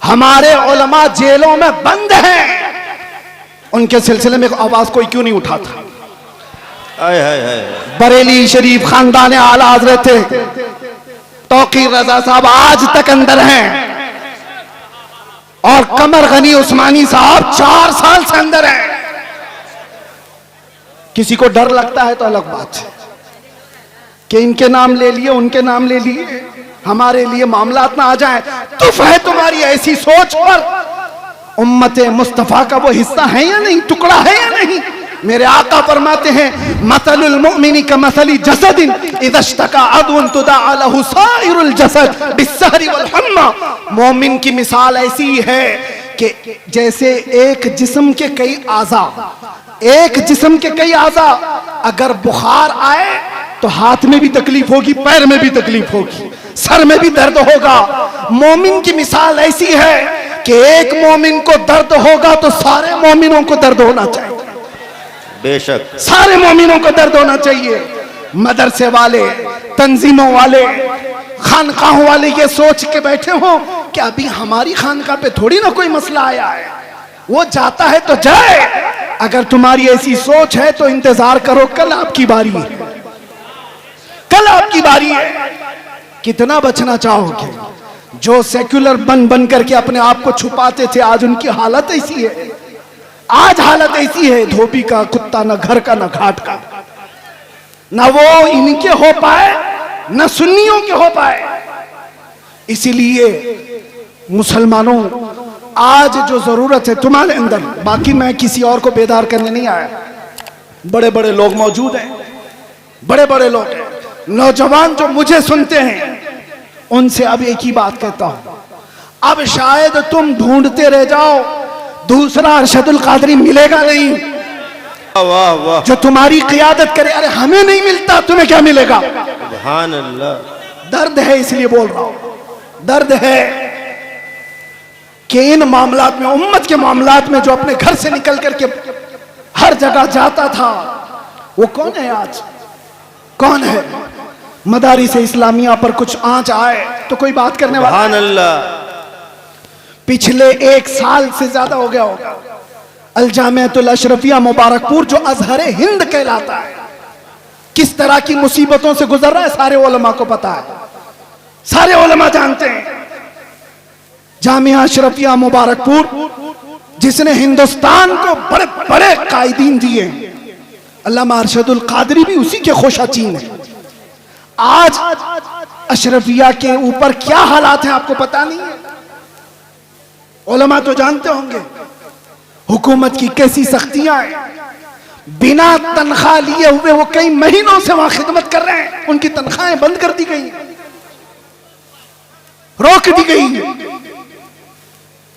हमारे उलमा जेलों में बंद हैं, उनके सिलसिले में आवाज कोई क्यों नहीं उठाता? बरेली शरीफ खानदान आला हजरत तौकीर रजा साहब आज तक अंदर हैं, और कमर गनी उस्मानी साहब 4 साल से अंदर हैं। किसी को डर लगता है तो अलग बात है कि इनके नाम ले लिए, उनके नाम ले लिए, हमारे लिए मामलात ना आ जाए। तुफ है तुम्हारी ऐसी सोच पर। उम्मत मुस्तफा का वो हिस्सा है या नहीं, टुकड़ा है या नहीं? मेरे आका फरमाते हैं मसलुल मुमिनी का मसली जसदिन इज़ा इश्तका अदुन तुदअ लहु साइरुल जसद बिस्सहरी वल हम्मा। मोमिन की मिसाल ऐसी है कि जैसे एक जिस्म के कई आज़ा, एक जिस्म के कई आज़ा, अगर बुखार आए तो हाथ में भी तकलीफ होगी, पैर में भी तकलीफ होगी, सर में भी दर्द होगा। मोमिन की मिसाल ऐसी है कि एक मोमिन को दर्द होगा तो सारे मोमिनों को दर्द होना चाहिए। बेशक सारे मोमिनों को दर्द होना चाहिए। मदरसे वाले, तंजीमों वाले, खानकाहों वाले ये सोच के बैठे हो कि अभी हमारी खानका पे थोड़ी ना कोई मसला आया है, वो जाता है तो जाए। अगर तुम्हारी ऐसी सोच है तो इंतजार करो, कल आपकी बारी है, कल आपकी बारी है। कितना बचना चाहोगे? जो सेक्युलर बन बन करके अपने आप को छुपाते थे, आज उनकी हालत ऐसी है, आज हालत ऐसी है, धोबी का कुत्ता, न घर का न घाट का। न वो इनके हो पाए न सुन्नियों के हो पाए। इसीलिए मुसलमानों, आज जो जरूरत है तुम्हारे अंदर, बाकी मैं किसी और को बेदार करने नहीं आया। बड़े बड़े लोग मौजूद हैं, बड़े बड़े लोग हैं, नौजवान जो मुझे सुनते हैं, उनसे अब एक ही बात कहता हूं, अब शायद तुम ढूंढते रह जाओ, दूसरा अरशदुल कादरी मिलेगा नहीं। वाह वाह, जो तुम्हारी क़ियादत करे। अरे हमें नहीं मिलता, तुम्हें क्या मिलेगा? सुभान अल्लाह। दर्द है इसलिए बोल रहा हूं, दर्द है कि इन मामलात में, उम्मत के मामलात में, जो अपने घर से निकल करके हर जगह जाता था, वो कौन है आज? कौन है? मदारिस इस्लामिया पर कुछ आंच आए तो कोई बात करने वाला? सुभान अल्लाह। पिछले 1 साल से ज्यादा हो गया होगा, अल जामिअतुल अशरफिया मुबारकपुर, जो अजहरे हिंद कहलाता है, किस तरह की मुसीबतों से गुजर रहा है, सारे उलमा को पता है, सारे उलमा जानते हैं। जामिया अशरफिया मुबारकपुर, जिसने हिंदुस्तान को बड़े बड़े कायदीन दिए, अल्लामा अरशदुल कादरी भी उसी के खोशाचीन है। आज अशरफिया के ऊपर क्या हालात हैं आपको पता नहीं है? उलमा तो जानते होंगे। हुकूमत की कैसी सख्तियां हैं, बिना तनख्वाह लिए हुए वो कई महीनों से वहां खिदमत कर रहे हैं, उनकी तनख्वाहें बंद कर दी गई, रोक दी गई।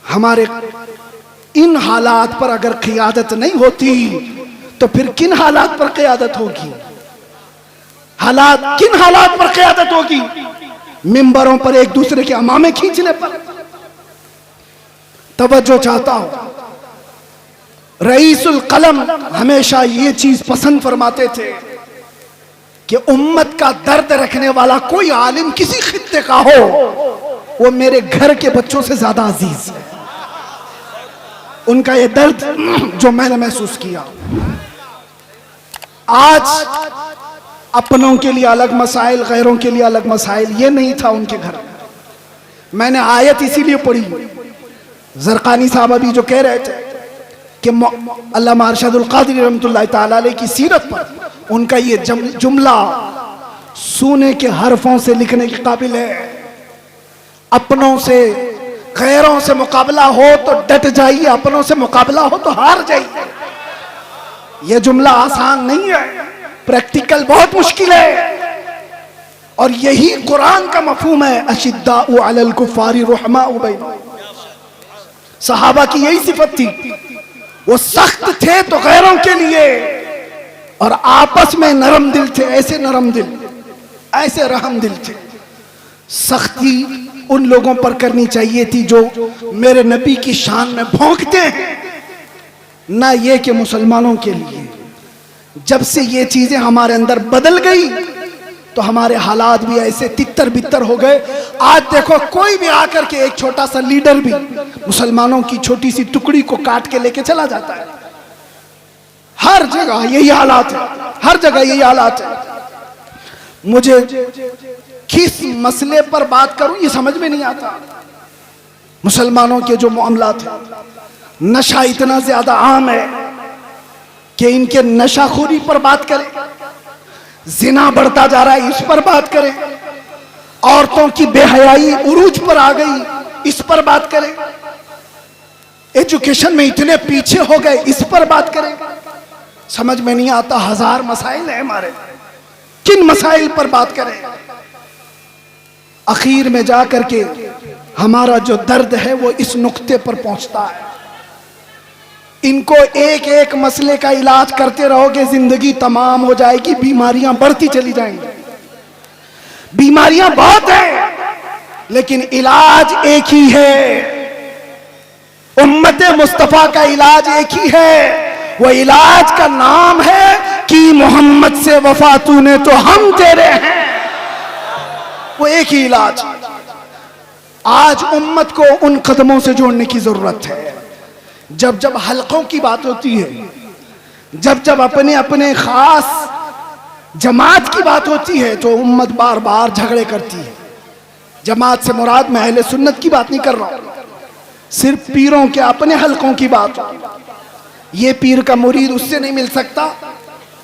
हमारे इन हालात पर अगर क़ियादत नहीं होती तो फिर किन हालात पर क़ियादत होगी? हालात, किन हालात पर क़ियादत होगी? मिंबरों पर एक दूसरे के अमामे खींचने पर। तवज्जो चाहता हूं, रईसुल कलम हमेशा ये चीज पसंद फरमाते थे कि उम्मत का दर्द रखने वाला कोई आलिम किसी खित्ते का हो, वो मेरे घर के बच्चों से ज्यादा अजीज है। उनका ये दर्द जो मैंने महसूस किया। आज अपनों के लिए अलग मसाइल, गैरों के लिए अलग मसाइल, ये नहीं था उनके घर। मैंने आयत इसीलिए पढ़ी, ज़रक़ानी साहब अभी जो कह रहे थे कि अल्लामा अरशदुल कादरी रहमतुल्लाह तआला अलैह की सीरत पर उनका ये जुमला सोने के हरफों से लिखने के काबिल है। अपनों से, गैरों से मुकाबला हो तो डट जाइए, अपनों से मुकाबला हो तो हार जाइए। यह जुमला आसान नहीं है, प्रैक्टिकल बहुत मुश्किल है, और यही कुरान का मफहूम है। अशिद्दाउ अलल कुफ्फारि रुहमाउ बैनहुम। सहाबा की यही सिफत थी, वो सख्त थे तो गैरों के लिए, और आपस में नरम दिल थे। ऐसे नरम दिल, ऐसे रहम दिल थे। सख्ती उन लोगों पर करनी चाहिए थी जो मेरे नबी की शान में भौंकते हैं, ना ये कि मुसलमानों के लिए। जब से ये चीजें हमारे अंदर बदल गई, तो हमारे हालात भी ऐसे तितर बितर हो गए। आज देखो कोई भी आकर के, एक छोटा सा लीडर भी मुसलमानों की छोटी सी टुकड़ी को काट के लेके चला जाता है। हर जगह यही हालात है, हर जगह यही हालात है। मुझे किस मसले पर बात करूं ये समझ में नहीं आता। मुसलमानों के जो मामलात हैं, नशा इतना ज्यादा आम है कि इनके नशाखोरी पर बात करें, जिना बढ़ता जा रहा है इस पर बात करें, औरतों की बेहयाई उरूज पर आ गई इस पर बात करें, एजुकेशन में इतने पीछे हो गए इस पर बात करें। समझ में नहीं आता, हजार मसाइल है हमारे, किन मसाइल पर बात करें। आखिर में जाकर के हमारा जो दर्द है वो इस नुक्ते पर पहुंचता है। इनको एक एक मसले का इलाज करते रहोगे, जिंदगी तमाम हो जाएगी, बीमारियां बढ़ती चली जाएंगी। बीमारियां बहुत हैं लेकिन इलाज एक ही है। उम्मते मुस्तफा का इलाज एक ही है, वो इलाज का नाम है कि मोहम्मद से वफा तूने तो हम तेरे हैं। वो एक ही इलाज। आज उम्मत को उन कदमों से जोड़ने की जरूरत है। जब जब हलकों की बात होती है, जब जब अपने अपने खास जमात की बात होती है तो उम्मत बार बार झगड़े करती है। जमात से मुराद मैं अहले सुन्नत की बात नहीं कर रहा हूं, सिर्फ पीरों के अपने हलकों की बात। ये पीर का मुरीद उससे नहीं मिल सकता,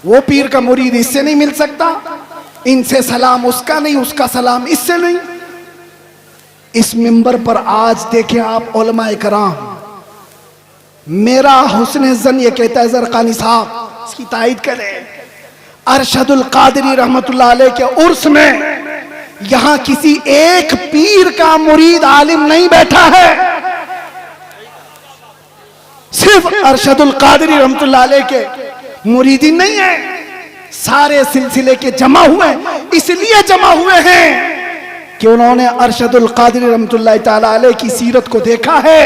वो पीर का मुरीद इससे नहीं मिल सकता, इनसे सलाम उसका नहीं, उसका सलाम इससे नहीं। इस मिंबर पर आज देखें आप उलमा इकराम, मेरा हुस्न ज़न ये कहता है, ज़रक़ानी साहब इसकी तायद करें, अरशदुल कादरी रहमतुल्लाह अलैह के उर्स में यहां किसी एक पीर का मुरीद आलिम नहीं बैठा है, सिर्फ अरशदुल कादरी रहमतुल्लाह अलैह के मुरीदीन नहीं है, सारे सिलसिले के जमा हुए। इसलिए जमा हुए हैं कि उन्होंने अरशदुल कादरी रहमतुल्लाह ताला अलैह की सीरत को देखा है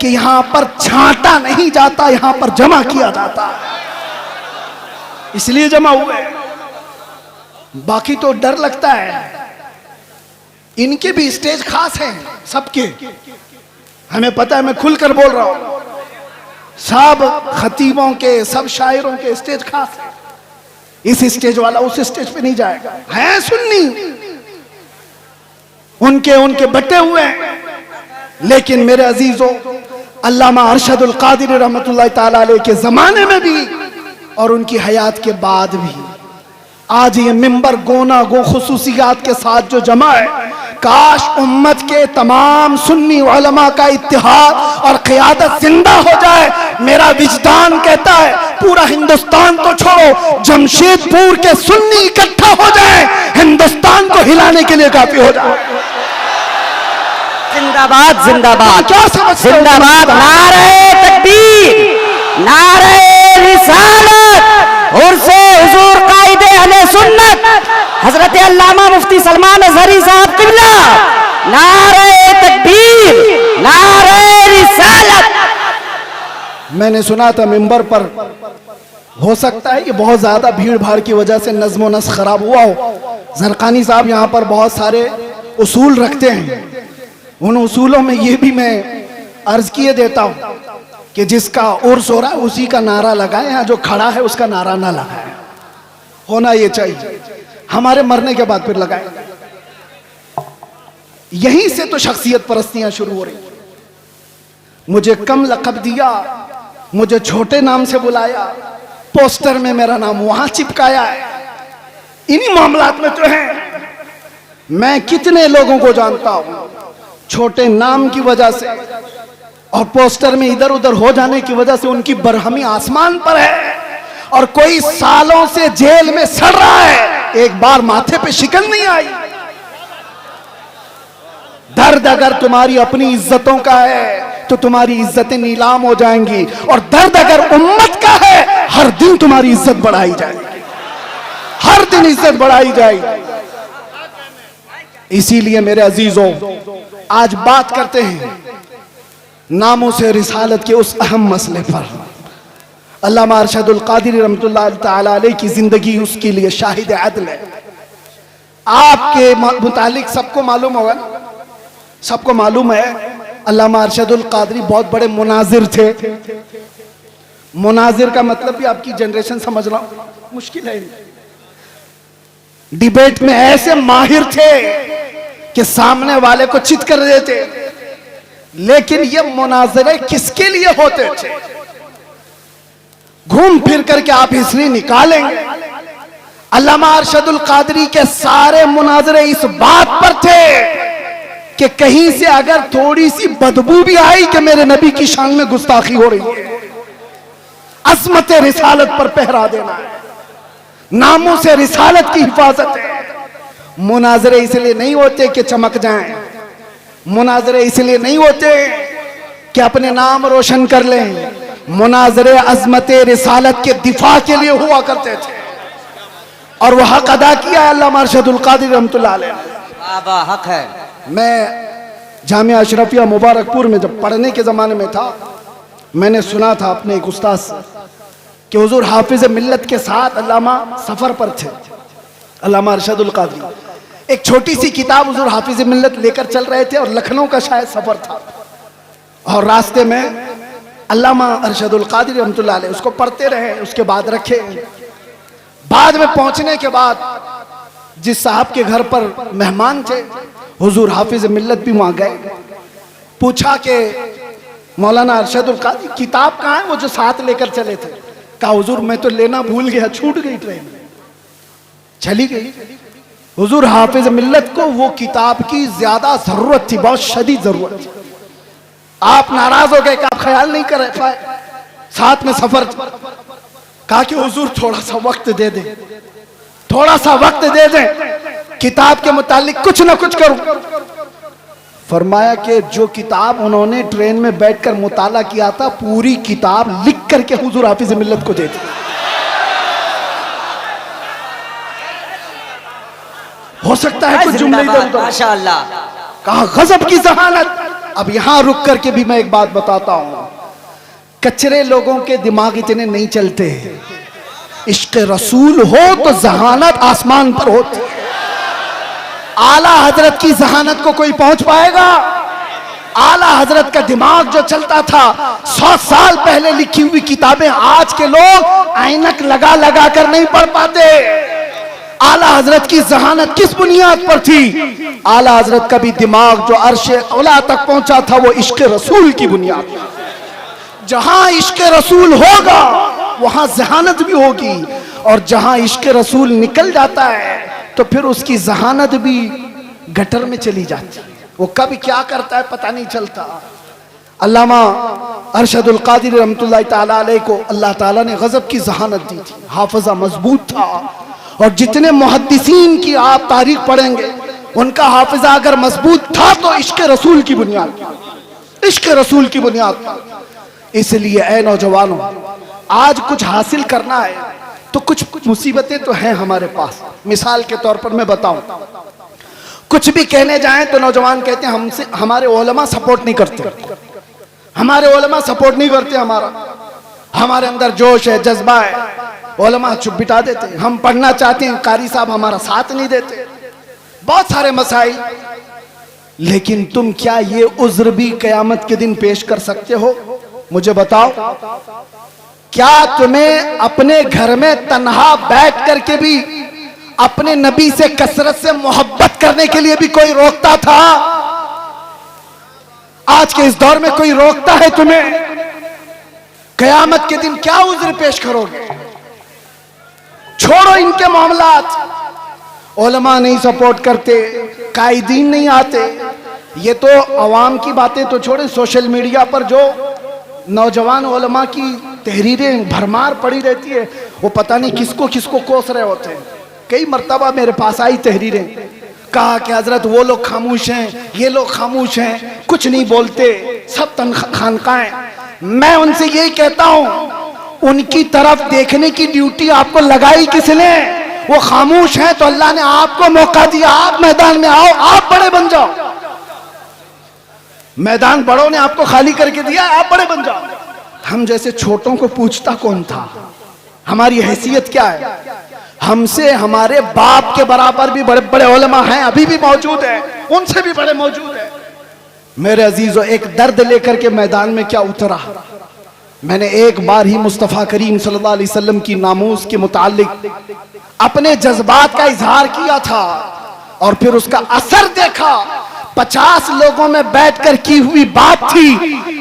कि यहां पर छांटा नहीं जाता, यहां पर जमा किया जाता, इसलिए जमा हुए। बाकी तो डर लगता है। इनके भी स्टेज खास हैं, सबके हमें पता है, मैं खुलकर बोल रहा हूं। सब खतीबों के, सब शायरों के स्टेज खास है। इस स्टेज वाला उस स्टेज पे नहीं जाएगा। है सुन्नी, उनके बटे हुए हैं। लेकिन मेरे अजीजों, अल्लामा अरशदुल कादिरी रहमतुल्लाह ताला अलैह के जमाने में भी और उनकी हयात के बाद भी आज ये मिंबर गोना गो खुसूसियात के साथ जो जमा है, काश उम्मत के तमाम सुन्नी उलमा का इत्तिहाद और क़ियादत जिंदा हो जाए। मेरा विजदान कहता है पूरा हिंदुस्तान तो छोड़ो, जमशेदपुर के सुन्नी इकट्ठा हो जाए, हिंदुस्तान को हिलाने के लिए काफी हो जाए। जिंदाबाद जिंदाबाद क्या समझते हो? जिंदाबाद, नारे तकबीर, नारे रिसालत, उर्से हुजूर कायदे अहले सुन्नत हजरत अल्लामा मुफ्ती सलमान अजहरी साहब किबला, नारे तकबीर, नारे रिसालत। मैंने सुना था मिंबर पर, हो सकता है कि बहुत ज्यादा भीड़ भाड़ की वजह से नज़्म नस्ख खराब हुआ हो। ज़रक़ानी साहब यहाँ पर बहुत सारे उसूल रखते हैं, उन उसूलों में ये भी मैं अर्ज किए देता हूँ कि जिसका उर्स हो रहा है उसी का नारा लगाए, यहाँ जो खड़ा है उसका नारा ना लगाए। होना ये चाहिए, हमारे मरने के बाद फिर लगाए। यहीं से तो शख्सियत परस्तियां शुरू हो रही। मुझे कम लक़ब दिया, मुझे छोटे नाम से बुलाया, पोस्टर में मेरा नाम वहां चिपकाया है। इन्हीं मामलात में तो है। मैं कितने लोगों को जानता हूं छोटे नाम की वजह से और पोस्टर में इधर उधर हो जाने की वजह से उनकी बरहमी आसमान पर है, और कोई सालों से जेल में सड़ रहा है, एक बार माथे पे शिकन नहीं आई। दर्द अगर तुम्हारी अपनी इज्जतों का है तो तुम्हारी इज्जतें नीलाम हो जाएंगी, और दर्द अगर उम्मत का है हर दिन तुम्हारी इज्जत बढ़ाई जाएगी, हर दिन इज्जत बढ़ाई जाएगी। इसीलिए मेरे अजीजों, आज बात करते हैं नामों से रिसालत के उस अहम मसले पर। अल्लामा अरशदुल कादिरी रहमतुल्लाह ताला अलैह की जिंदगी उसके लिए शाहिद अदल है। आपके मुतालिक सबको मालूम होगा ना, सबको मालूम है अल्लामा अरशदुल कादरी बहुत बड़े मुनाजिर थे। मुनाजिर का मतलब भी आपकी जनरेशन समझना मुश्किल है। डिबेट में ऐसे माहिर थे कि सामने वाले को चित कर देते। लेकिन ये मुनाजरे किसके लिए होते थे? घूम फिर करके आप हिस्ट्री निकालेंगे, अल्लामा अरशदुल कादरी के सारे मुनाजरे इस बात पर थे कि कहीं से अगर थोड़ी सी बदबू भी आई कि मेरे नबी की शान में गुस्ताखी हो रही है, अज़मत रिसालत पर पहरा देना है, नामों से रिसालत की हिफाजत है। मुनाजरे इसलिए नहीं होते कि चमक जाएं, मुनाजरे इसलिए नहीं होते कि अपने नाम रोशन कर लें, मुनाजरे अज़मत रिसालत के दिफा के लिए हुआ करते थे। और वह हक अदा किया अल्लामा अरशदुल कादरी रहमतुल्लाह अलैह। हक है। मैं जामिया अशरफिया मुबारकपुर में जब पढ़ने के ज़माने में था, मैंने सुना था अपने एक उस्ताद से कि हुजूर हाफिज मिल्लत के साथ अल्लामा सफ़र पर थे, अल्लामा अरशदुल कादरी। एक छोटी सी किताब हुजूर हाफिज मिल्लत लेकर चल रहे थे और लखनऊ का शायद सफ़र था, और रास्ते में अल्लामा अरशदुल कादरी रहमतुल्लाह अलैह उसको पढ़ते रहे, उसके बाद रखे। बाद में पहुंचने के बाद जिस साहब के घर पर मेहमान थे, हुजूर हाफिज मिल्लत भी वहां गए। पूछा कि मौलाना अरशदुल कादरी किताब कहाँ है, वो जो साथ लेकर चले थे? कहा हुजूर मैं तो लेना भूल गया, छूट गई, ट्रेन चली गई। हुजूर हाफिज मिल्लत को वो किताब की ज्यादा जरूरत थी, बहुत शदीद जरूरत थी। आप नाराज हो गए कि आप ख्याल नहीं कर पाए, साथ में सफर। कहा कि हुजूर थोड़ा सा वक्त दे दें, थोड़ा सा वक्त दे दें, किताब के मुतालिक कुछ ना कुछ करूं। फरमाया कि जो किताब उन्होंने ट्रेन में बैठकर मुताला किया था, पूरी किताब लिख करके हुजूर हाफिज मिल्लत को दे दी। हो सकता है कुछ जुमले इधर उधर, माशाअल्लाह। कहा गजब की जहानत। अब यहां रुक करके भी मैं एक बात बताता हूं, कचरे लोगों के दिमाग इतने नहीं चलते। इश्क रसूल हो तो जहानत आसमान पर होती है। आला हजरत की जहानत को कोई पहुंच पाएगा? आला हजरत का दिमाग जो चलता था, 100 साल पहले लिखी हुई किताबें आज के लोग ऐनक लगा लगा कर नहीं पढ़ पाते। आला हजरत की जहानत किस बुनियाद पर थी? आला हजरत का भी दिमाग जो अर्शे औला तक पहुंचा था, वो इश्क रसूल की बुनियाद पर। जहां इश्क रसूल होगा वहां जहानत भी होगी, और जहां इश्क रसूल निकल जाता है तो फिर उसकी जहानत भी गटर में चली जाती है। वो कब क्या करता है पता नहीं चलता। अल्लामा अरशदुल कादरी रहमतुल्लाह ताला अलैह को अल्लाह ताला ने गजब की जहानत दी थी, हाफिजा मजबूत था। और जितने मुहद्दिसीन की आप तारीख पढ़ेंगे, उनका हाफिजा अगर मजबूत था तो इश्क रसूल की बुनियाद, इश्क रसूल की बुनियाद। इसलिए ऐ नौजवानों, आज कुछ हासिल करना है तो कुछ मुसीबतें तो हैं हमारे पास। मिसाल के तौर पर मैं बताऊं, कुछ भी कहने जाएं तो नौजवान कहते हैं हमसे हमारे उलमा सपोर्ट नहीं करते, हमारे उलमा सपोर्ट नहीं करते, हमारे अंदर जोश है, जज्बा है, उलमा चुप बिठा देते। हम पढ़ना चाहते हैं, कारी साहब हमारा साथ नहीं देते। बहुत सारे मसाइल। लेकिन तुम क्या ये उज्र भी कयामत के दिन पेश कर सकते हो? मुझे बताओ, क्या तुम्हें अपने घर में तन्हा बैठ करके भी अपने नबी से कसरत से मोहब्बत करने के लिए भी कोई रोकता था? आज के इस दौर में कोई रोकता है तुम्हें? कयामत के दिन क्या उज्र पेश करोगे? छोड़ो इनके मामलात। उलमा नहीं सपोर्ट करते, कायदीन नहीं आते, ये तो अवाम की बातें तो छोड़े, सोशल मीडिया पर जो नौजवान उलमा की तहरीरें भरमार पड़ी रहती है, वो पता नहीं किसको किसको कोस रहे होते हैं। कई मर्तबा मेरे पास आई तहरीरें, कहा कि हजरत वो लोग खामोश हैं, ये लोग खामोश हैं, कुछ नहीं बोलते, सब खानकाएं। मैं उनसे यही कहता हूं, उनकी तरफ देखने की ड्यूटी आपको लगाई किसने? वो खामोश हैं तो अल्लाह ने आपको मौका दिया, आप मैदान में आओ, आप बड़े बन जाओ। मैदान बड़ों ने आपको खाली करके दिया, आप बड़े बन जाओ। हम जैसे छोटों को पूछता कौन था? हमारी हैसियत क्या है? हमसे हमारे बाप के बराबर भी बड़े बड़े उलमा हैं, अभी भी मौजूद है, उनसे भी बड़े मौजूद है। मेरे अजीजों, एक दर्द लेकर के मैदान में क्या उतरा। मैंने एक बार ही मुस्तफ़ा करीम सल्लल्लाहु अलैहि वसल्लम की नामूस के मुतालिक अपने जज्बात का इजहार किया था और फिर उसका असर देखा। 50 लोगों में बैठकर की हुई बात थी,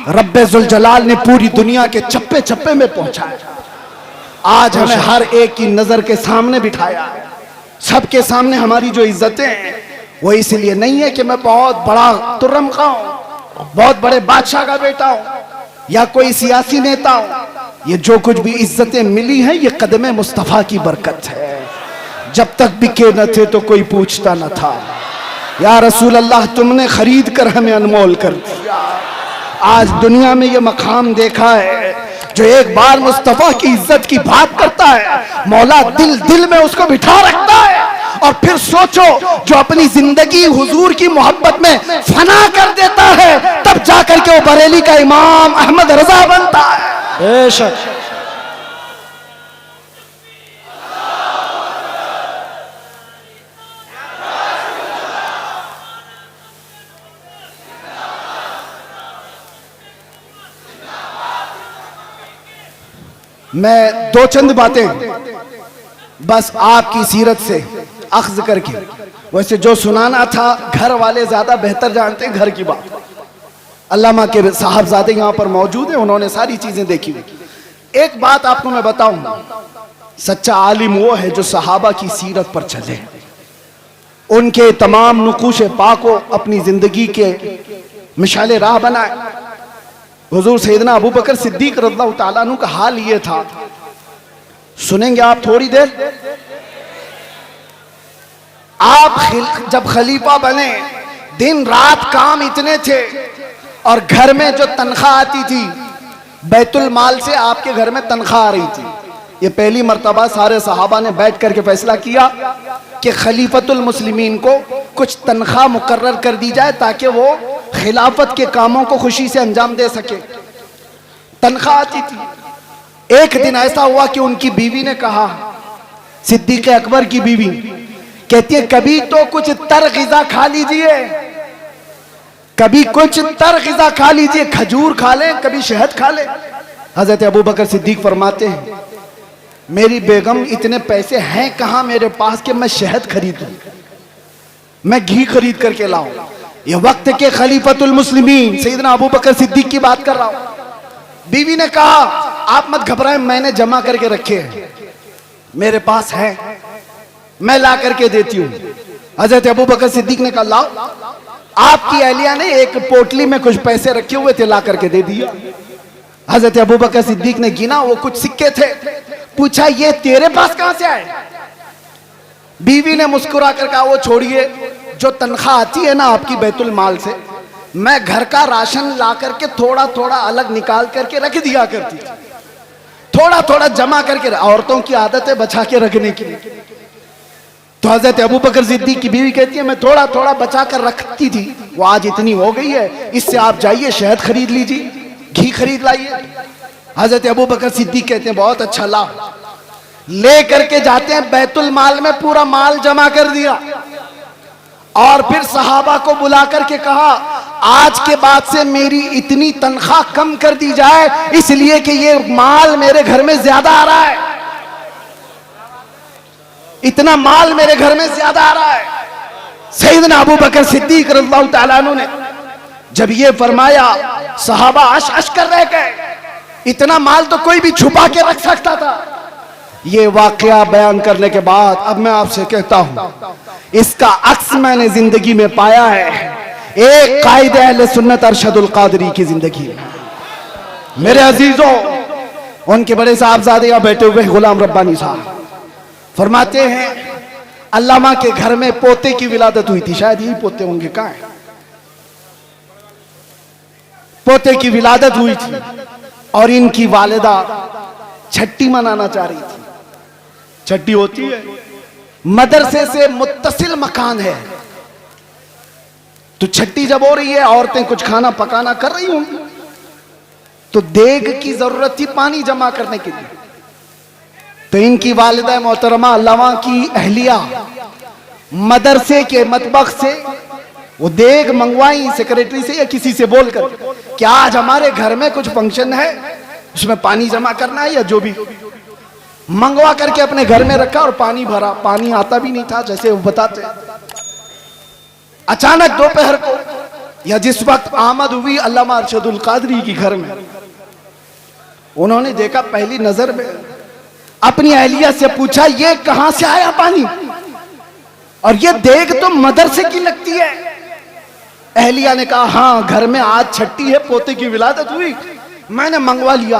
रब्बे जुल जलाल ने पूरी दुनिया के चप्पे चप्पे में पहुंचाया। आज हमें हर एक की नजर के सामने बिठाया। सबके सामने हमारी जो इज्जतें हैं वो इसलिए नहीं है कि मैं बहुत बड़ा तुर्रम का हूं, बहुत बड़े बादशाह का बेटा हूं या कोई सियासी नेता हूं। ये जो कुछ भी इज्जतें मिली हैं ये कदमे मुस्तफा की बरकत है। जब तक बिके न थे तो कोई पूछता न था। या रसूल अल्लाह, तुमने खरीद कर हमें अनमोल कर दिया। आज दुनिया में ये मकाम देखा है, जो एक बार मुस्तफा की इज्जत की बात करता है, मौला दिल दिल में उसको बिठा रखता है। और फिर सोचो, जो अपनी जिंदगी हुजूर की मोहब्बत में फना कर देता है, तब जाकर के वो बरेली का इमाम अहमद रजा बनता है। बेशक मैं दो चंद बातें बस आपकी सीरत से अख्ज करके, वैसे जो सुनाना था घर वाले ज्यादा बेहतर जानते हैं घर की बात। अल्लामा के साहबजादे यहाँ पर मौजूद हैं, उन्होंने सारी चीजें देखी हुई। एक बात आपको मैं बताऊं, सच्चा आलिम वो है जो सहाबा की सीरत पर चले, उनके तमाम नुकूश पाक को अपनी जिंदगी के मिसाले राह बनाए। हुजूर सैयदना अबू बकर सिद्दीक रज़ियल्लाहु ताला अन्हु का हाल ये था, सुनेंगे आप थोड़ी देर। आप जब खलीफा बने, दिन रात काम इतने थे और घर में जो तनख्वाह आती थी बैतुल माल से आपके घर में तनख्वाह आ रही थी। ये पहली मर्तबा सारे सहाबा ने बैठ करके फैसला किया कि खलीफतुल मुस्लिमीन को कुछ तनख्वाह मुकर्रर कर दी जाए ताकि वो खिलाफत के कामों को खुशी से अंजाम दे सके। तनख्वाह आती थी। एक दिन ऐसा हुआ कि उनकी बीवी ने कहा, सिद्दीक अकबर की बीवी कहती है, कभी तो कुछ तर ग़िज़ा खा लीजिए, कभी कुछ तर ग़िज़ा खा लीजिए, खजूर खा लें, कभी शहद खा लें। हजरत अबू बकर सिद्दीक फरमाते हैं, मेरी बेगम इतने पैसे हैं कहां मेरे पास कि मैं शहद खरीदूं, मैं घी खरीद करके लाऊं। ये वक्त के खलीफतुल मुस्लिमीन सैयदना अबू बकर सिद्दीक की बात कर रहा हूं। बीवी ने कहा, आप मत घबराएं, मैंने जमा करके रखे हैं, मेरे पास है, मैं ला करके देती हूं। हजरत अबू बकर सिद्दीक ने कहा, लाओ। आपकी अहलिया ने एक पोटली में कुछ पैसे रखे हुए थे, ला करके दे दिया। हजरत अबू बकर सिद्दीक ने गिना, वो कुछ सिक्के थे। पूछा, ये तेरे पास कहां से आए? बीवी ने मुस्कुरा कर कहा, वो छोड़िए, जो तनख्वाह आती है ना आपकी बैतुल माल से, मैं घर का राशन ला करके थोड़ा थोड़ा अलग निकाल करके रख दिया करती, थोड़ा थोड़ा जमा करके। औरतों की आदत है बचा के रखने की। तो हजरत अबू बकर सिद्दीक की बीवी कहती है, मैं थोड़ा थोड़ा बचा कर रखती थी, वो आज इतनी हो गई है, इससे आप जाइए शहद खरीद लीजिए, घी खरीद लाइए। हजरत अबू बकर सिद्दीक कहते हैं, बहुत अच्छा, ला। ले करके जाते हैं, बैतुल माल में पूरा माल जमा कर दिया और फिर सहाबा को बुला करके कहा, आज के बाद से मेरी इतनी तनख्वाह कम कर दी जाए, इसलिए कि ये माल मेरे घर में ज्यादा आ रहा है, इतना माल मेरे घर में ज्यादा आ रहा है। सैयदना अबू बकर सिद्दीक रज़ियल्लाहु ताला अन्हु ने जब ये फरमाया, सहाबा अश अश कर रह गए, इतना माल तो कोई भी छुपा के रख सकता था। ये वाकया बयान करने के बाद अब मैं आपसे कहता हूं, इसका अक्स मैंने जिंदगी में पाया है, एक कायदे अहले सुन्नत अरशदुल कादरी की जिंदगी में। मेरे अजीजों, उनके बड़े साहबजादे यहाँ बैठे हुए गुलाम रब्बानी साहब फरमाते हैं, अल्लामा के घर में पोते की विलादत हुई थी, शायद यही पोते होंगे, कहां है? पोते की विलादत हुई थी और इनकी वालिदा छठी मनाना चाह रही थी। छठी होती है, मदरसे से मुत्तसिल मकान है, तो छठी जब हो रही है, औरतें कुछ खाना पकाना कर रही होंगी, तो देग की जरूरत थी पानी जमा करने के लिए। तो इनकी वालिदा मोहतरमा अल्लामा की अहलिया मदरसे के मतबख से वो देग मंगवाई सेक्रेटरी से या किसी से बोलकर, क्या आज हमारे घर में कुछ फंक्शन है, उसमें पानी जमा करना है या जो भी, मंगवा करके अपने घर में रखा और पानी भरा। पानी आता भी नहीं था जैसे वो बताते। अचानक दोपहर को या जिस वक्त आमद हुई अल्लामा अरशदुल कादरी की घर में, उन्होंने देखा पहली नजर में, अपनी अहलिया से पूछा ये कहां से आया पानी, और ये देग तो मदरसे की लगती है। अहलिया ने कहा हाँ, घर में आज छठी है, पोते की विलादत हुई, मैंने मंगवा लिया।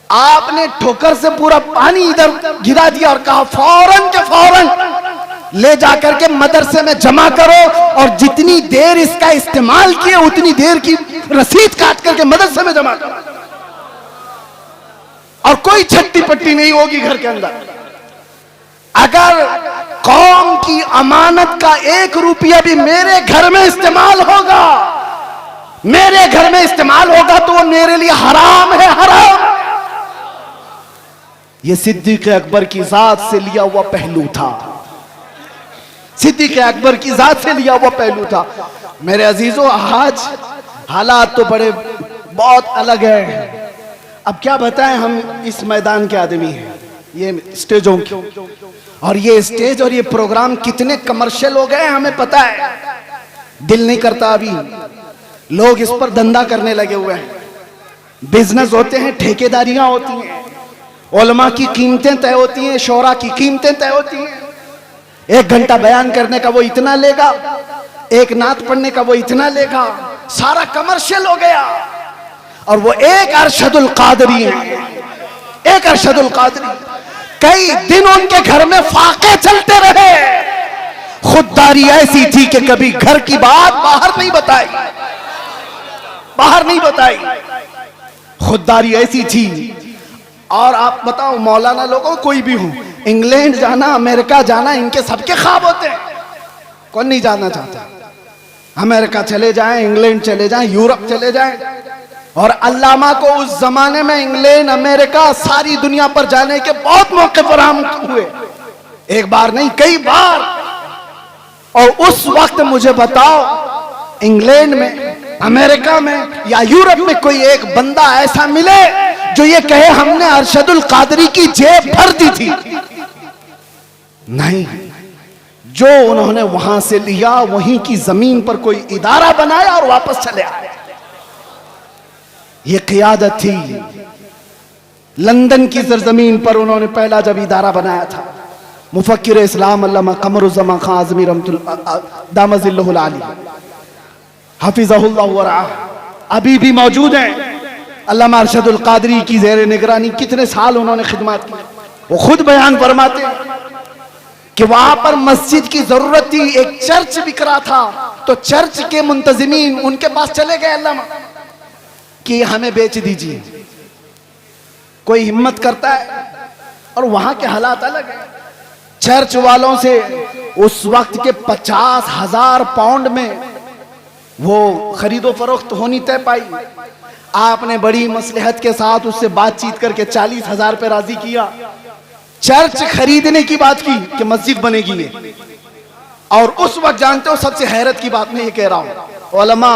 आपने ठोकर से पूरा पानी इधर गिरा दिया और कहा फौरन के फौरन ले जाकर के मदरसे में जमा करो, और जितनी देर इसका इस्तेमाल किए उतनी देर की रसीद काट करके मदरसे में जमा करो, और कोई छट्टी पट्टी नहीं होगी घर के अंदर। अगर कौम की अमानत का 1 रुपया भी मेरे घर में इस्तेमाल होगा, मेरे घर में इस्तेमाल होगा तो वो मेरे लिए हराम है, हराम। ये सिद्दीक अकबर की जात से लिया हुआ पहलू था, सिद्दीक अकबर की जात से लिया हुआ पहलू था। मेरे अजीजों, आज हालात तो बड़े बहुत अलग है। अब क्या बताएं, हम इस मैदान के आदमी हैं, ये स्टेजों के, और ये स्टेज और ये प्रोग्राम कितने कमर्शियल हो गए हमें पता है। दिल नहीं करता, अभी लोग इस पर धंधा करने लगे हुए हैं, बिजनेस होते हैं, ठेकेदारियां होती हैं, उलमा की कीमतें तय होती हैं, शोरा की कीमतें तय होती हैं। 1 घंटा बयान करने का वो इतना लेगा, 1 नात पढ़ने का वो इतना लेगा, सारा कमर्शियल हो गया। और वो एक अरशदुल कादरी है, एक अरशदुल कादरी, कई दिन उनके घर में फाके चलते रहे। खुददारी ऐसी थी कि कभी घर की बात बाहर नहीं बताई, बाहर नहीं बताई, खुददारी ऐसी थी। और आप बताओ, मौलाना लोगों कोई भी हो, इंग्लैंड जाना, अमेरिका जाना, इनके सबके ख्वाब होते हैं। कौन नहीं जाना चाहता? अमेरिका चले जाएं, इंग्लैंड चले जाएं, यूरोप चले जाएं। और अल्लामा को उस जमाने में इंग्लैंड, अमेरिका, सारी दुनिया पर जाने के बहुत मौके फराहम हुए, 1 बार नहीं कई बार। और उस वक्त मुझे बताओ, इंग्लैंड में, अमेरिका में या यूरोप में कोई एक बंदा ऐसा मिले जो ये कहे हमने अरशदुल कादरी की जेब भर दी थी? नहीं। जो उन्होंने वहां से लिया वहीं की जमीन पर कोई इदारा बनाया और वापस चले आए। ये क़ियादत थी। लंदन की सरजमीन पर उन्होंने पहला जब इदारा बनाया था, मुफक्किर इस्लाम अल्लामा कमरुज़्ज़मान खान आज़मी दामज़िल्लहुल आली हफ़िज़हुल्लाह व रआह अभी भी मौजूद हैं। अल्लामा अरशदुल कादरी की ज़ेर निगरानी कितने साल उन्होंने खिदमत की। वो खुद बयान फरमाते कि वहां पर मस्जिद की जरूरत थी, एक चर्च बिक रहा था, तो चर्च के मुंतजिमीन उनके पास चले गए अल्लामा कि हमें बेच दीजिए। कोई हिम्मत करता है, और वहां के हालात अलग है। चर्च वालों से उस वक्त के 50,000 पाउंड में वो खरीदो फरोख्त होनी तय पाई। आपने बड़ी मसलहत के साथ उससे बातचीत करके 40,000 पे राजी किया। चर्च खरीदने की बात की कि मस्जिद बनेगी ये। और उस वक्त जानते हो, सबसे हैरत की बात मैं ये कह रहा हूं, उलमा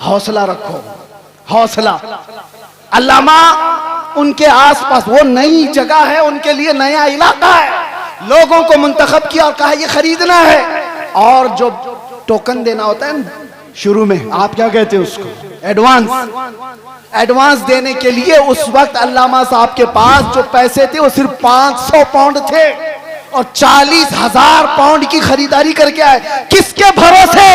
हौसला रखो, हौसला। अल्लामा उनके आसपास, वो नई जगह है, उनके लिए नया इलाका है, लोगों को मुंतखब किया और कहा ये खरीदना है। और जो टोकन देना होता है शुरू में, आप क्या कहते हैं उसको, एडवांस, एडवांस देने के लिए उस वक्त अल्लामा साहब के पास जो पैसे थे वो सिर्फ 500 पाउंड थे, और 40,000 पाउंड की खरीदारी करके आए। किसके भरोसे?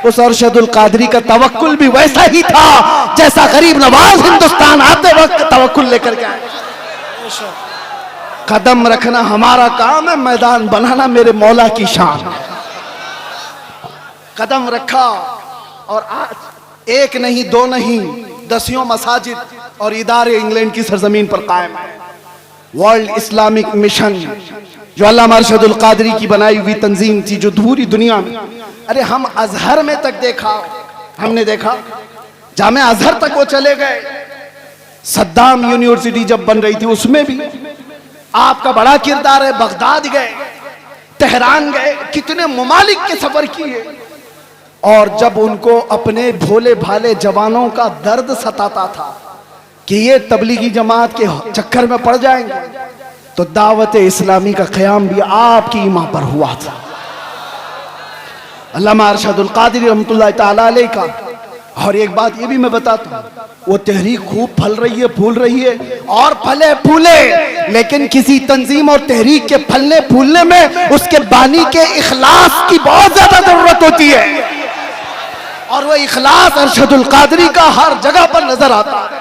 उस अरशदुल कादरी का तवक्कुल भी वैसा ही था जैसा गरीब नवाज हिंदुस्तान आते वक्त तवक्कुल लेकर के आए। कदम रखना हमारा काम है, मैदान बनाना मेरे मौला की शान। कदम रखा, और आज 1 नहीं 2 नहीं, दसियों मसाजिद और इदारे इंग्लैंड की सरजमीन पर कायम है। वर्ल्ड इस्लामिक मिशन जो अल्लामा अरशदुल कादरी की बनाई हुई तंजीम थी, जो पूरी दुनिया में, अरे हम अजहर में तक देखा, हमने देखा जामे अजहर तक वो चले गए। सद्दाम यूनिवर्सिटी जब बन रही थी उसमें भी आपका बड़ा किरदार है। बगदाद गए, तेहरान गए, कितने ममालिक के सफर किए, और जब उनको अपने भोले भाले जवानों का दर्द सताता था कि ये तबलीगी जमात के चक्कर में पड़ जाएंगे, तो दावत इस्लामी का क़याम भी आपकी ईमा पर हुआ था। अल्लामा अरशदुल क़ादिरी रहमतुल्लाह तआला अलैह का। और एक बात ये भी मैं बताता हूँ, वो तहरीक खूब फल रही है, फूल रही है, और फले फूले, लेकिन किसी तंजीम और तहरीक के फलने फूलने में उसके बानी के इखलास की बहुत ज्यादा जरूरत होती है, और वो इखलास अरशदुल क़ादिरी का हर जगह पर नजर आता है।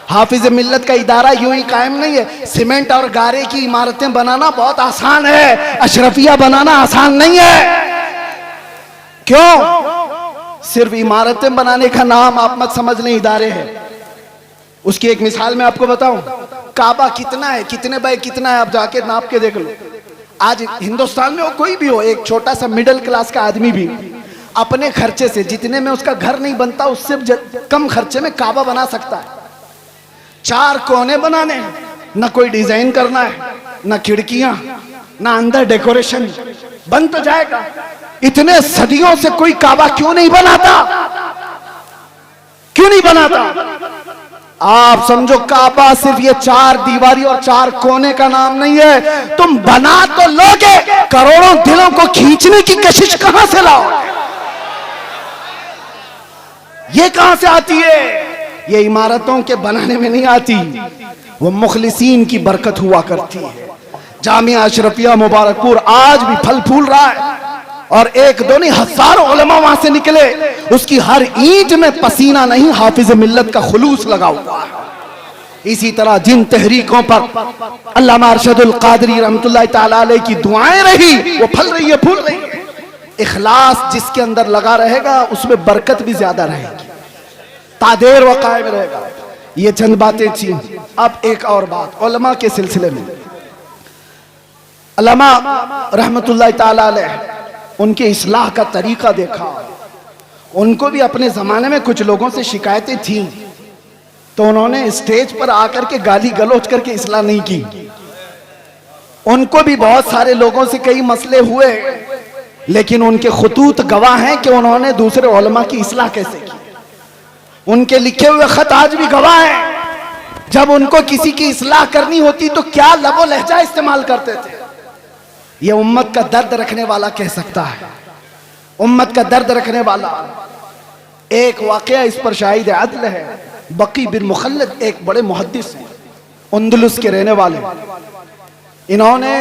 हाफिज मिल्लत का इदारा यूं ही कायम नहीं है। सीमेंट और गारे की इमारतें बनाना बहुत आसान है, अशरफिया बनाना आसान नहीं है। क्यों? सिर्फ इमारतें बनाने का नाम आप मत समझ लें इदारे हैं। उसकी एक मिसाल मैं आपको बताऊं, काबा कितना है, कितने बाय कितना है, आप जाके नाप के देख लो। आज हिंदुस्तान में हो, कोई भी हो, एक छोटा सा मिडिल क्लास का आदमी भी अपने खर्चे से, जितने में उसका घर नहीं बनता, उससे कम खर्चे में काबा बना सकता है। 4 कोने बनाने, न कोई डिजाइन करना है, न खिड़कियां, न अंदर डेकोरेशन, बन तो जाएगा। इतने सदियों से कोई काबा क्यों नहीं बनाता? क्यों नहीं बनाता? आप समझो काबा सिर्फ ये 4 दीवारी और 4 कोने का नाम नहीं है। तुम बना तो लोगे, करोड़ों दिलों को खींचने की कशिश कहां से लाओ? ये कहां से आती है? ये इमारतों के बनाने में नहीं आती, वो मुखलिसीन की बरकत हुआ करती है। जामिया अशरफिया मुबारकपुर आज भी फल फूल रहा है, और एक दो नहीं, हजारों उलमा वहां से निकले। उसकी हर ईंट में पसीना नहीं, हाफिज मिल्लत का खुलूस लगा हुआ है। इसी तरह जिन तहरीकों पर अल्लामा अरशदुल क़ादिरी रहमतुल्लाह तआला अलैह की दुआएं रही, वो फल रही है, फूल रही है। इखलास जिसके अंदर लगा रहेगा, उसमें बरकत भी ज्यादा रहेगी, तादेर व कायम रहेगा। ये चंद बातें थी। अब एक और बात उलमा के सिलसिले में। अल्लामा रहमतुल्लाह तआला अलैह, उनके इस्लाह का तरीका देखा। उनको भी अपने जमाने में कुछ लोगों से शिकायतें थीं, तो उन्होंने स्टेज पर आकर के गाली गलौज करके इस्लाह नहीं की। उनको भी बहुत सारे लोगों से कई मसले हुए, लेकिन उनके खुतूत गवाह हैं कि उन्होंने दूसरे उलमा की इस्लाह कैसे की। उनके लिखे हुए खत आज भी गवाह हैं। जब उनको किसी की इस्लाह करनी होती तो क्या लबो लहजा इस्तेमाल करते थे। ये उम्मत का दर्द रखने वाला कह सकता है, उम्मत का दर्द रखने वाला। एक वाकया इस पर शाहिद अदल है। बकी बिन मुखल्लद एक बड़े मुहद्दिस हैं, अंदलुस के रहने वाले। इन्होंने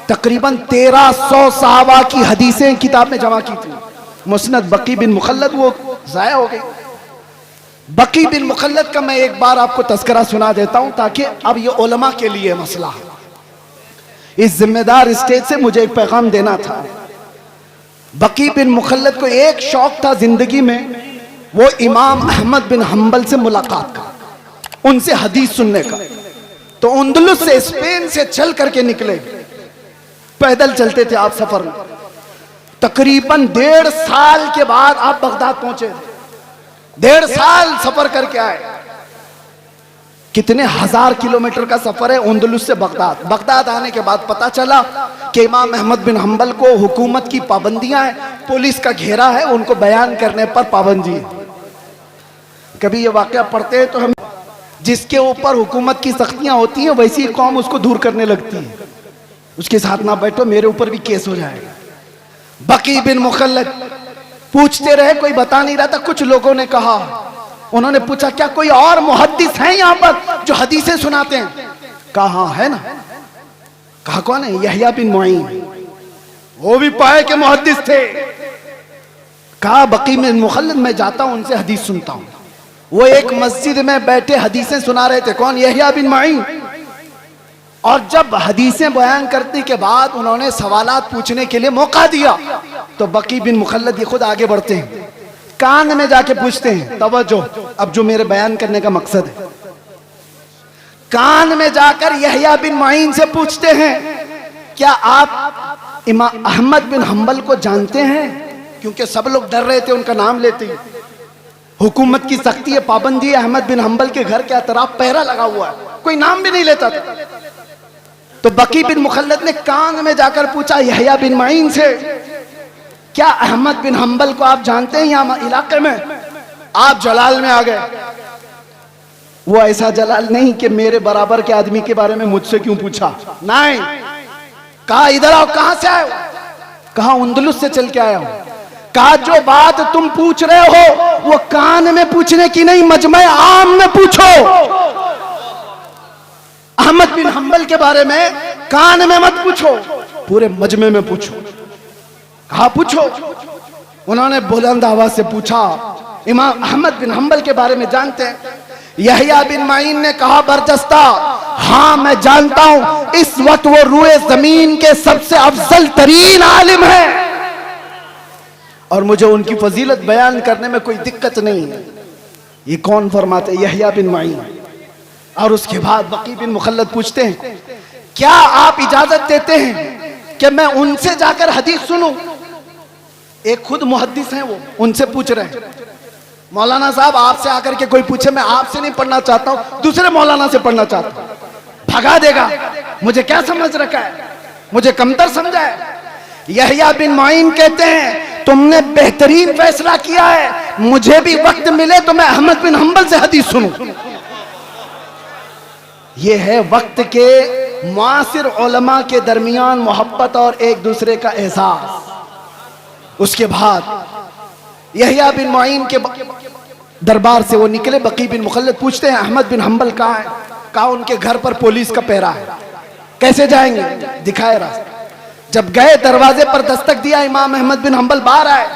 तकरीबन 1300 सहाबा की हदीसें किताब में जमा की थी। मुस्नद बकी बिन मुखल्लद वो जाया हो गई। बकी बिन मुखल्लद का मैं एक बार आपको तस्करा सुना देता हूं, ताकि अब ये उलमा के लिए मसला है। इस जिम्मेदार स्टेज से मुझे एक पैगाम देना था। बकी बिन मुखल्लद को एक शौक था जिंदगी में, वो इमाम अहमद बिन हम्बल से मुलाकात का, उनसे हदीस सुनने का। तो अंदलुस से, स्पेन से चल करके निकले, पैदल चलते थे आप सफर में। तकरीबन 1.5 साल के बाद आप बगदाद पहुंचे। 1.5 साल सफर करके आए। कितने हजार किलोमीटर का सफर है अंदलुस से बगदाद। बगदाद आने के बाद पता चला कि इमाम अहमद बिन हम्बल को हुकूमत की पाबंदियां हैं, पुलिस का घेरा है, उनको बयान करने पर पाबंदी है। कभी ये वाकया पढ़ते हैं तो हम, जिसके ऊपर हुकूमत की सख्तियां होती हैं, वैसी कौम उसको दूर करने लगती है। उसके साथ ना बैठो, मेरे ऊपर भी केस हो जाएगा। बकी बिन मुखल्लद पूछते रहे, कोई बता नहीं रहा था। कुछ लोगों ने कहा, उन्होंने पूछा क्या कोई और मुहद्दिस हैं यहाँ पर जो हदीसें सुनाते हैं? कहा हाँ है ना। कहा कौन है? यहया बिन मुईन, वो भी पाए के मुहद्दिस थे। कहा बकी बिन मुखल्लद मैं जाता हूं, उनसे हदीस सुनता हूं। वो एक मस्जिद में बैठे हदीसें सुना रहे थे। कौन? यहया बिन मुईन। और जब हदीसें बयान करने के बाद उन्होंने सवालात पूछने के लिए मौका दिया, तो बकी बिन मुखल्लद ये खुद आगे बढ़ते हैं, कान में जाके पूछते हैं, तवज्जो, अब जो मेरे बयान करने का मकसद है। कान में जाकर यहया बिन मुईन से पूछते हैं, क्या आप इमाम अहमद बिन हम्बल को जानते हैं? क्योंकि सब लोग डर रहे थे उनका नाम लेते ही। हुकूमत की सख्ती है, पाबंदी है। अहमद बिन हम्बल के घर के अतराफ पहरा लगा हुआ है, कोई नाम भी नहीं लेता था। तो बकी बिन मुखल्लद ने कान में जाकर पूछा यहया बिन मईन से, क्या अहमद बिन हंबल को आप जानते हैं यहाँ इलाके में? आप जलाल में आ गए। वो ऐसा जलाल नहीं कि मेरे बराबर के आदमी के बारे में मुझसे क्यों पूछा, नहीं। कहा इधर आओ, कहां से आए हो? कहा अंदलुस से चल के आया हूं। कहा जो बात तुम पूछ रहे हो वो कान में पूछने की नहीं, मजमे आम में पूछो। अहमद बिन हंबल के बारे में कान में मत पूछो, पूरे मजमे में पूछो। कहा पूछो। उन्होंने बुलंद आवाज से पूछा, इमाम अहमद बिन हंबल के बारे में जानते हैं? यहया बिन मईन ने कहा बरजस्ता, हाँ मैं जानता हूं। इस वक्त वो रूए जमीन के सबसे अफजल तरीन आलिम है और मुझे उनकी फजीलत बयान करने में कोई दिक्कत नहीं है। ये कौन फरमाते? यहया बिन मईन। और उसके बाद बकी बिन मुखल्लद पूछते हैं, क्या आप इजाजत देते हैं कि मैं उनसे जाकर हदीस सुनूं? एक खुद मुहद्दिस हैं, वो उनसे पूछ रहे हैं, मौलाना साहब आपसे आकर के कोई पूछे, मैं आपसे नहीं पढ़ना चाहता हूं, दूसरे मौलाना से पढ़ना चाहता हूं। भगा देगा, मुझे क्या समझ रखा है, मुझे कमतर समझा है। यहया बिन मईन कहते हैं तुमने बेहतरीन फैसला किया है, मुझे भी वक्त मिले तो मैं अहमद बिन हंबल से हदीस सुनूं। यह है वक्त के मुआसिर उलमा के दरमियान मोहब्बत और एक दूसरे का एहसास। उसके बाद यहया बिन मईन के दरबार से वो निकले। बकी बिन मुखल्लद पूछते हैं अहमद बिन हंबल कहाँ है? कहा उनके घर पर पुलिस का पहरा है। कैसे जाएंगे? दिखाए रास्ता। जब गए दरवाजे पर दस्तक दिया, इमाम अहमद बिन हंबल बाहर आए,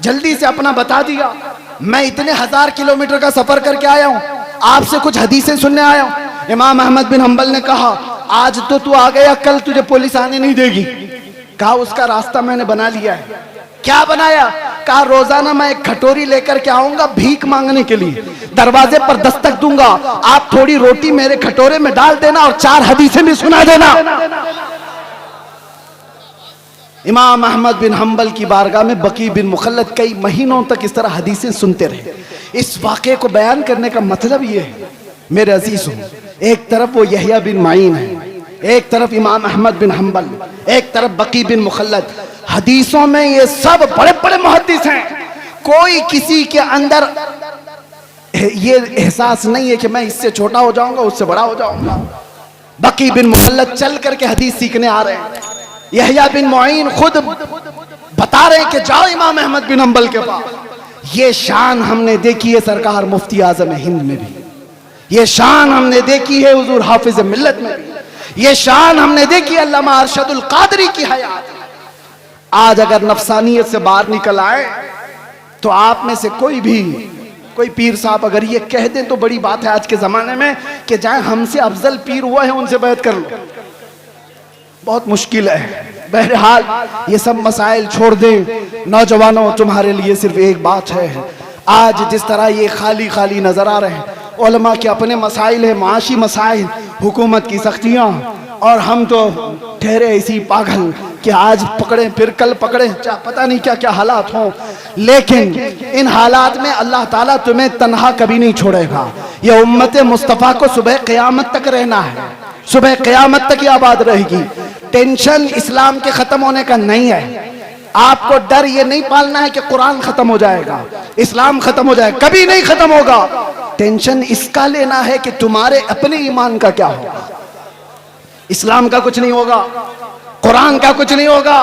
जल्दी से अपना बता दिया, मैं इतने 1000 किलोमीटर का सफर करके आया हूं, आपसे कुछ हदीसें सुनने आया हूं। इमाम अहमद बिन हंबल ने कहा आज तो तू आ गया, कल तुझे पुलिस आने नहीं देगी। कहा उसका रास्ता मैंने बना लिया है। क्या बनाया? कहा रोजाना मैं एक कटोरी लेकर के आऊंगा भीख मांगने के लिए, दरवाजे पर दस्तक दूंगा, आप थोड़ी रोटी मेरे कटोरे में डाल देना और 4 हदीसें भी सुना देना। इमाम अहमद बिन हंबल की बारगाह में बकी बिन मुखल्लद कई महीनों तक इस तरह हदीसें सुनते रहे। इस वाक़े को बयान करने का मतलब ये है मेरे अजीजों, एक तरफ वो यहया बिन मईन है, एक तरफ इमाम अहमद बिन हंबल, एक तरफ बकी बिन मुखल्लद। हदीसों में ये सब बड़े बड़े मुहद्दिस हैं। कोई किसी के अंदर ये एहसास नहीं है कि मैं इससे छोटा हो जाऊंगा, उससे बड़ा हो जाऊंगा। बकी बिन मुखल्लद चल करके हदीस सीखने आ रहे हैं। यहया बिन मईन खुद बता रहे हैं कि जाओ इमाम अहमद बिन हंबल के पास। ये शान हमने देखी है सरकार मुफ्ती आजम हिंद में भी, ये शान हमने देखी है हुजूर हाफिज मिल्लत में भी, ये शान हमने देखी है अल्लामा अरशदुल कादरी की हयात। आज अगर नफसानियत से बाहर निकल आए तो आप में से कोई पीर साहब अगर ये कह दें तो बड़ी बात है आज के जमाने में कि जाए हमसे अफजल पीर हुआ है उनसे बैत कर लो, बहुत मुश्किल है। बहरहाल ये सब मसाइल छोड़ दें। नौजवानों तुम्हारे लिए सिर्फ एक बात है, आज जिस तरह ये खाली खाली नजर आ रहे हैं, उलमा के अपने मसाइल है, माशी मसाइल, हुकूमत की सख्तियाँ, और हम तो ठहरे ऐसी पागल कि आज पकड़े फिर कल पकड़े, पता नहीं क्या क्या हालात हों। लेकिन इन हालात में अल्लाह ताला तुम्हें तन्हा कभी नहीं छोड़ेगा। ये उम्मत मुस्तफ़ा को सुबह क़यामत तक रहना है, सुबह क़यामत तक ये आबाद रहेगी। टेंशन इस्लाम के खत्म होने का नहीं है। आपको डर ये नहीं पालना है कि कुरान खत्म हो जाएगा, इस्लाम खत्म हो जाएगा, कभी नहीं खत्म होगा। टेंशन इसका लेना है कि तुम्हारे अपने ईमान का क्या होगा। इस्लाम का कुछ नहीं होगा, कुरान का कुछ नहीं होगा,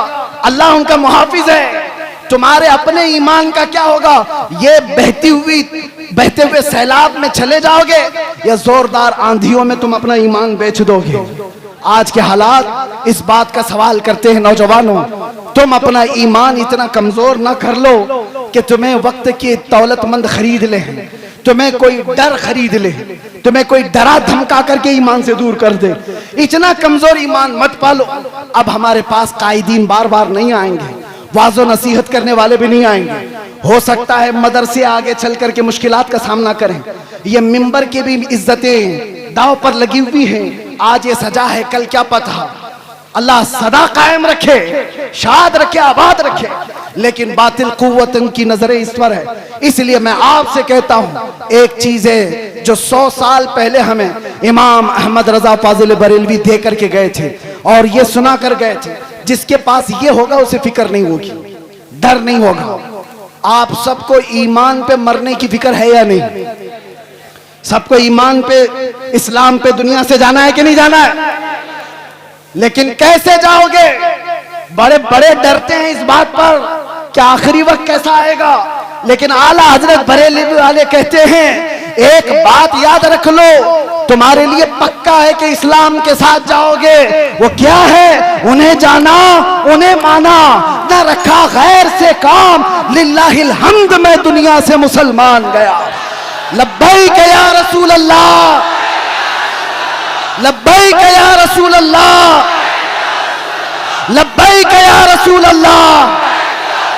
अल्लाह उनका मुहाफिज है। तुम्हारे अपने ईमान का क्या होगा? ये बहते हुए सैलाब में चले जाओगे या जोरदार आंधियों में तुम अपना ईमान बेच दोगे। आज के हालात इस बात का सवाल करते हैं नौजवानों, तुम अपना ईमान इतना कमजोर ना कर लो कि तुम्हें वक्त की दौलतमंद खरीद ले, तुम्हें कोई डर खरीद ले, तुम्हें कोई डरा धमका करके ईमान से दूर कर दे। इतना कमजोर ईमान मत पालो। अब हमारे पास कायदीन बार बार नहीं आएंगे, वाज़ो नसीहत करने वाले भी नहीं आएंगे। हो सकता है मदरसे आगे चल करके मुश्किलात का सामना करें। ये मिंबर की भी इज्जतें दाव पर लगी हुई हैं। आज ये सजा है, कल क्या पता। अल्लाह सदा कायम रखे, शाद रखे, आबाद रखे, लेकिन बातिल कुव्वत उनकी नजरें इस पर है। इसलिए मैं आपसे कहता हूं, एक चीज है जो 100 साल पहले हमें इमाम अहमद रजा फाजिल बरेलवी दे करके गए थे और ये सुना कर गए थे, जिसके पास ये होगा उसे फिक्र नहीं होगी, डर नहीं होगा। आप सबको ईमान पे मरने की फिक्र है या नहीं? सबको ईमान पे, इस्लाम पे दुनिया से जाना है कि नहीं जाना है? लेकिन कैसे जाओगे? बड़े बड़े डरते हैं इस बात पर कि आखिरी वक्त कैसा आएगा। लेकिन आला हजरत बरेलवी वाले कहते हैं, एक बात याद रख लो, तुम्हारे लिए पक्का है कि इस्लाम के साथ जाओगे। वो क्या है? उन्हें जाना, उन्हें माना, न रखा गैर से काम, लिल्लाहिल हम्द मैं दुनिया से मुसलमान गया। लब्बैक या रसूल अल्लाह, लब्बैक या रसूल अल्लाह, लब्बैक या रसूल अल्लाह।